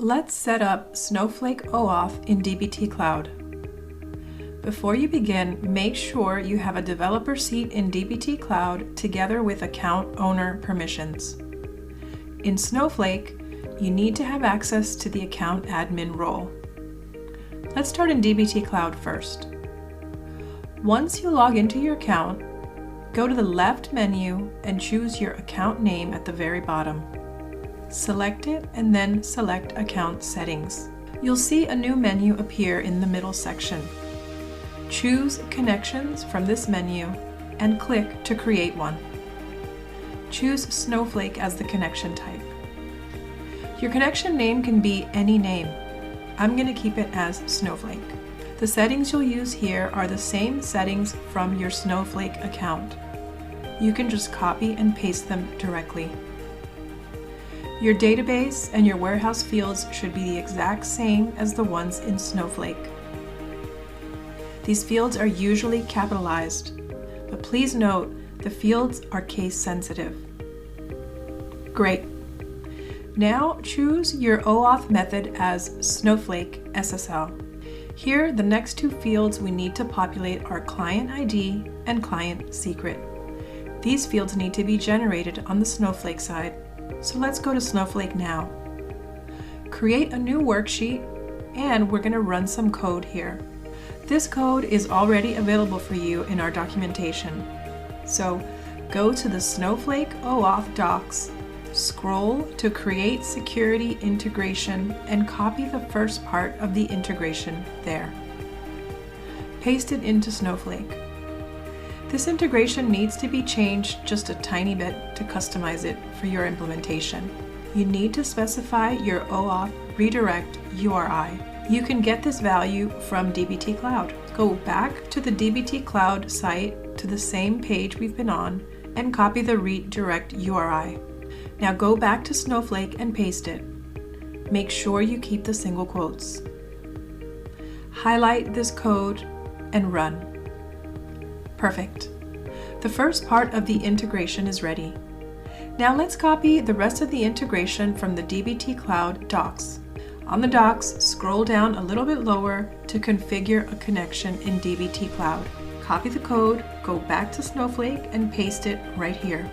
Let's set up Snowflake Oauth in dbt Cloud. Before you begin, make sure you have a developer seat in dbt Cloud together with account owner permissions. In Snowflake, you need to have access to the account admin role. Let's start in dbt Cloud first. Once you log into your account, go to the left menu and choose your account name at the very bottom. Select it and then select Account Settings. You'll see a new menu appear in the middle section. Choose Connections from this menu and click to create one. Choose Snowflake as the connection type. Your connection name can be any name. I'm going to keep it as Snowflake. The settings you'll use here are the same settings from your Snowflake account. You can just copy and paste them directly. Your database and your warehouse fields should be the exact same as the ones in Snowflake. These fields are usually capitalized, but please note the fields are case sensitive. Great. Now choose your OAuth method as Snowflake SSL. Here, the next two fields we need to populate are client ID and client secret. These fields need to be generated on the Snowflake side. So let's go to Snowflake now. Create a new worksheet and we're going to run some code here. This code is already available for you in our documentation. So go to the Snowflake Oauth docs, scroll to Create Security Integration and copy the first part of the integration there. Paste it into Snowflake. This integration needs to be changed just a tiny bit to customize it for your implementation. You need to specify your OAuth redirect URI. You can get this value from dbt Cloud. Go back to the dbt Cloud site to the same page we've been on and copy the redirect URI. Now go back to Snowflake and paste it. Make sure you keep the single quotes. Highlight this code and run. Perfect. The first part of the integration is ready. Now let's copy the rest of the integration from the dbt Cloud docs. On the docs, scroll down a little bit lower to configure a connection in dbt Cloud. Copy the code, go back to Snowflake and paste it right here.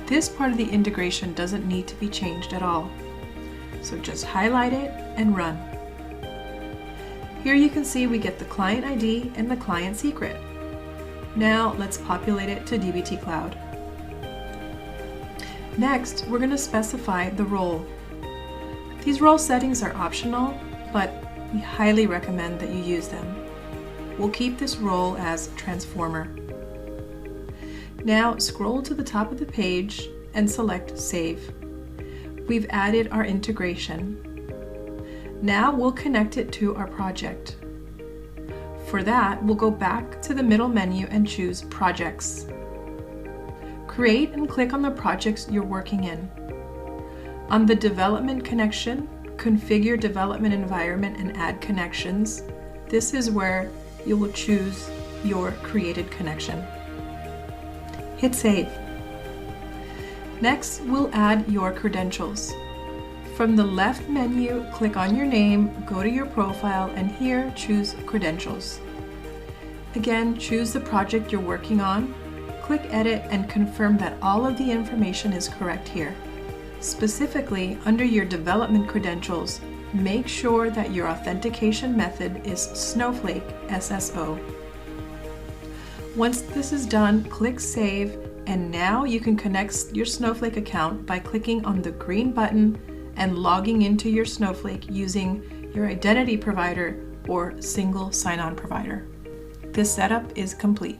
This part of the integration doesn't need to be changed at all. So just highlight it and run. Here you can see we get the client ID and the client secret. Now let's populate it to dbt Cloud. Next, we're going to specify the role. These role settings are optional, but we highly recommend that you use them. We'll keep this role as Transformer. Now scroll to the top of the page and select Save. We've added our integration. Now we'll connect it to our project. For that, we'll go back to the middle menu and choose Projects. Create and click on the projects you're working in. On the development connection, configure development environment and add connections. This is where you will choose your created connection. Hit Save. Next, we'll add your credentials. From the left menu, click on your name, go to your profile, and here choose Credentials. Again, choose the project you're working on, click Edit, and confirm that all of the information is correct here. Specifically, under your development credentials, make sure that your authentication method is Snowflake SSO. Once this is done, click Save, and now you can connect your Snowflake account by clicking on the green button and logging into your Snowflake using your identity provider or single sign-on provider. This setup is complete.